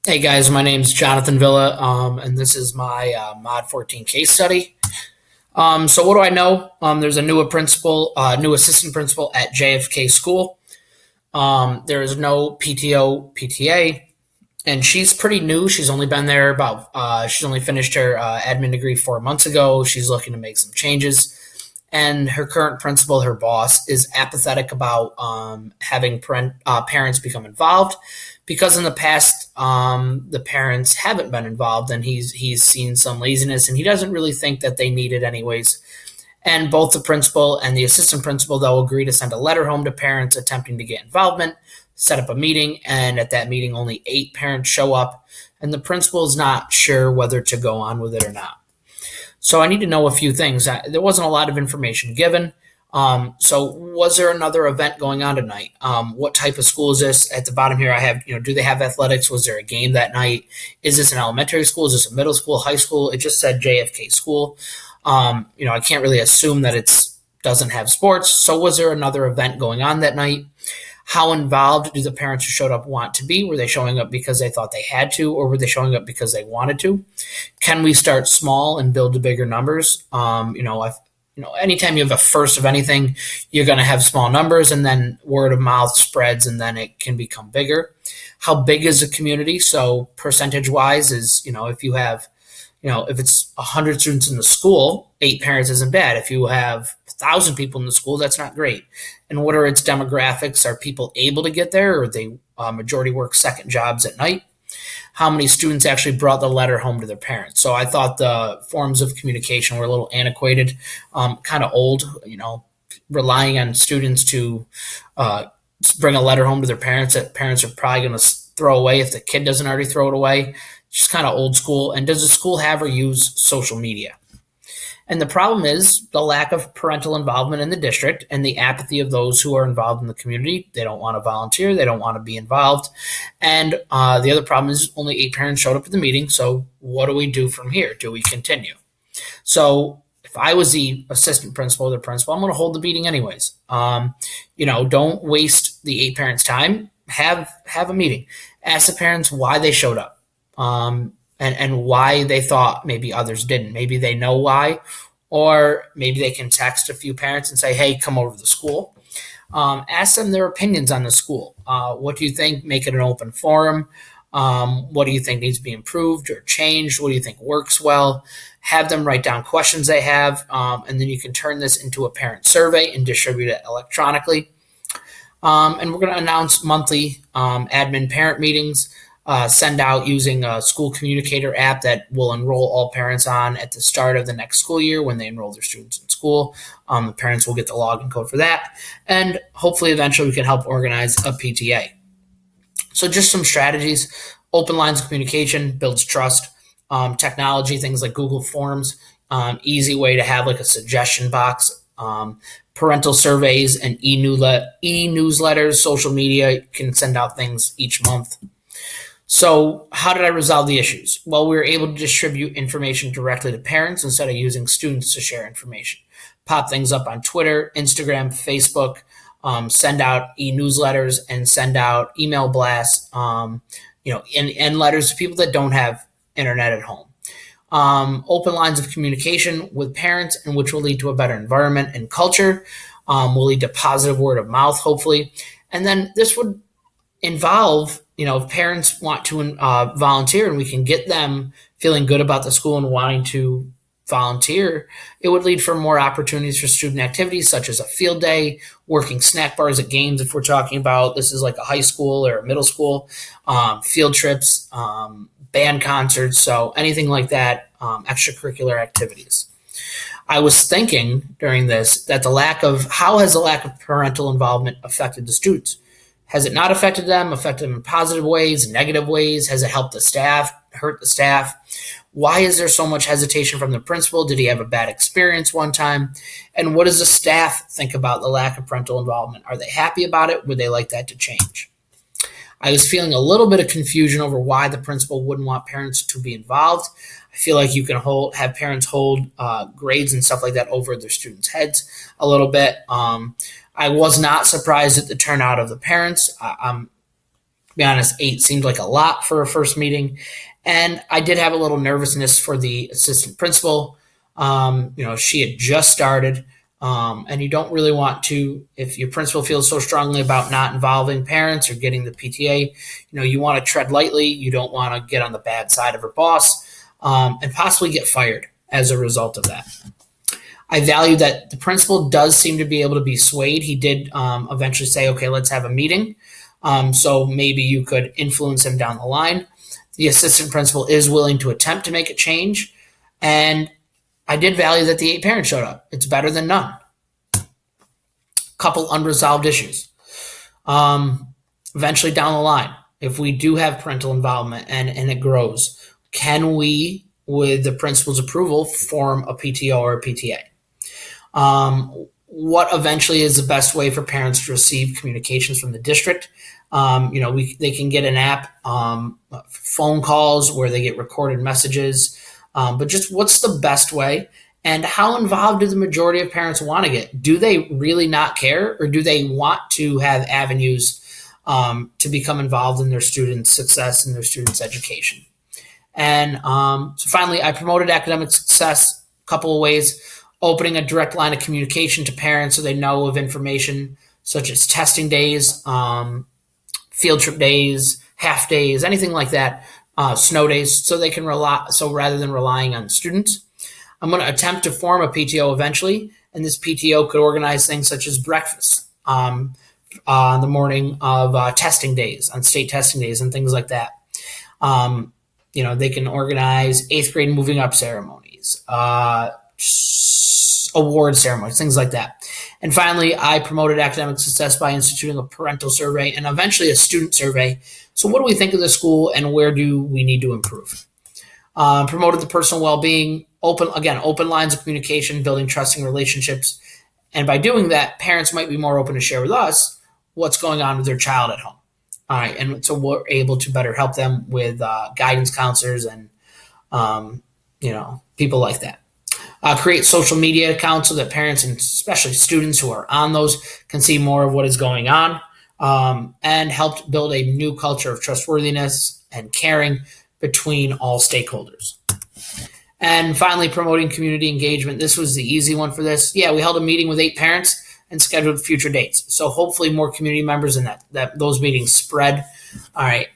Hey guys, my name's Jonathan Villa, and this is my Mod 14 case study. So what do I know? There's a new assistant principal at JFK School. There is no PTO, PTA, and she's pretty new. She's only been there she's only finished her admin degree 4 months ago. She's looking to make some changes. And her current principal, her boss, is apathetic about having parents become involved because in the past the parents haven't been involved, and he's seen some laziness, and he doesn't really think that they need it anyways. And both the principal and the assistant principal, though, agree to send a letter home to parents attempting to get involvement, set up a meeting, and at that meeting, only 8 parents show up, and the principal is not sure whether to go on with it or not. So I need to know a few things. There wasn't a lot of information given. So was there another event going on tonight? What type of school is this? At the bottom here, I have, do they have athletics? Was there a game that night? Is this an elementary school? Is this a middle school, high school? It just said JFK school. I can't really assume that it's doesn't have sports. So was there another event going on that night? How involved do the parents who showed up want to be? Were they showing up because they thought they had to, or were they showing up because they wanted to? Can we start small and build to bigger numbers? Anytime you have a first of anything, you're going to have small numbers, and then word of mouth spreads, and then it can become bigger. How big is the community? So percentage wise is, if you have if it's 100 students in the school, 8 parents isn't bad. If you have 1,000 people in the school, that's not great. And what are its demographics? Are people able to get there, or they majority work second jobs at night? How many students actually brought the letter home to their parents? So I thought the forms of communication were a little antiquated, kind of old, relying on students to bring a letter home to their parents that parents are probably going to throw away if the kid doesn't already throw it away. Just kind of old school. And does the school have or use social media? And the problem is the lack of parental involvement in the district and the apathy of those who are involved in the community. They don't want to volunteer. They don't want to be involved. And the other problem is only 8 parents showed up at the meeting. So what do we do from here? Do we continue? So if I was the assistant principal or the principal, I'm going to hold the meeting anyways. Don't waste the 8 parents' time. Have a meeting. Ask the parents why they showed up. And why they thought maybe others didn't. Maybe they know why, or maybe they can text a few parents and say, hey, come over to the school. Ask them their opinions on the school. What do you think? Make it an open forum. What do you think needs to be improved or changed? What do you think works well? Have them write down questions they have, and then you can turn this into a parent survey and distribute it electronically. And we're going to announce monthly admin parent meetings. Send out using a school communicator app that will enroll all parents on at the start of the next school year when they enroll their students in school. The parents will get the login code for that. And hopefully eventually we can help organize a PTA. So just some strategies. Open lines of communication builds trust. Technology, things like Google Forms, easy way to have like a suggestion box. Parental surveys and e-newsletters, social media can send out things each month. So how did I resolve the issues? Well, we were able to distribute information directly to parents instead of using students to share information. Pop things up on Twitter, Instagram, Facebook, send out e-newsletters and send out email blasts, and letters to people that don't have internet at home. Open lines of communication with parents, and which will lead to a better environment and culture, will lead to positive word of mouth, hopefully. And then this would involve, if parents want to volunteer and we can get them feeling good about the school and wanting to volunteer, it would lead for more opportunities for student activities such as a field day, working snack bars at games if we're talking about this is like a high school or a middle school, field trips, band concerts, so anything like that, extracurricular activities. I was thinking during this that how has the lack of parental involvement affected the students? Has it not affected them in positive ways, negative ways? Has it helped the staff, hurt the staff? Why is there so much hesitation from the principal? Did he have a bad experience one time? And what does the staff think about the lack of parental involvement? Are they happy about it? Would they like that to change? I was feeling a little bit of confusion over why the principal wouldn't want parents to be involved. I feel like you can have parents hold grades and stuff like that over their students' heads a little bit. I was not surprised at the turnout of the parents. be honest, 8 seemed like a lot for a first meeting. And I did have a little nervousness for the assistant principal. She had just started, and you don't really want to, if your principal feels so strongly about not involving parents or getting the PTA, you want to tread lightly. You don't want to get on the bad side of her boss, and possibly get fired as a result of that. I value that the principal does seem to be able to be swayed. He did eventually say, okay, let's have a meeting. So maybe you could influence him down the line. The assistant principal is willing to attempt to make a change. And I did value that the 8 parents showed up. It's better than none. Couple unresolved issues. Eventually down the line, if we do have parental involvement and it grows, can we, with the principal's approval, form a PTO or a PTA? What eventually is the best way for parents to receive communications from the district? They can get an app, phone calls where they get recorded messages, but just what's the best way? And how involved do the majority of parents want to get? Do they really not care, or do they want to have avenues to become involved in their students' success and their students' education? And so finally, I promoted academic success a couple of ways. Opening a direct line of communication to parents so they know of information such as testing days, field trip days, half days, anything like that, snow days, so they can rely. So rather than relying on students, I'm going to attempt to form a PTO eventually, and this PTO could organize things such as breakfast on the morning of testing days, on state testing days, and things like that. They can organize 8th grade moving up ceremonies, award ceremonies, things like that. And finally, I promoted academic success by instituting a parental survey and eventually a student survey. So what do we think of the school, and where do we need to improve? Promoted the personal well-being, open lines of communication, building trusting relationships. And by doing that, parents might be more open to share with us what's going on with their child at home. All right, and so we're able to better help them with guidance counselors and people like that. Create social media accounts so that parents and especially students who are on those can see more of what is going on, and helped build a new culture of trustworthiness and caring between all stakeholders. And finally, promoting community engagement. This was the easy one for this. Yeah, we held a meeting with 8 parents and scheduled future dates. So hopefully more community members and that those meetings spread. All right.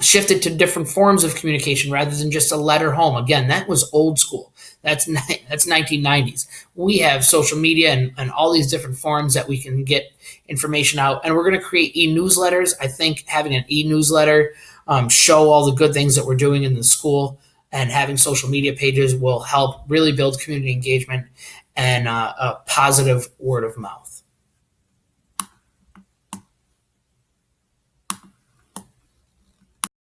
Shifted to different forms of communication rather than just a letter home. Again, that was old school. That's 1990s. We have social media and all these different forms that we can get information out. And we're going to create e-newsletters. I think having an e-newsletter show all the good things that we're doing in the school, and having social media pages will help really build community engagement and a positive word of mouth.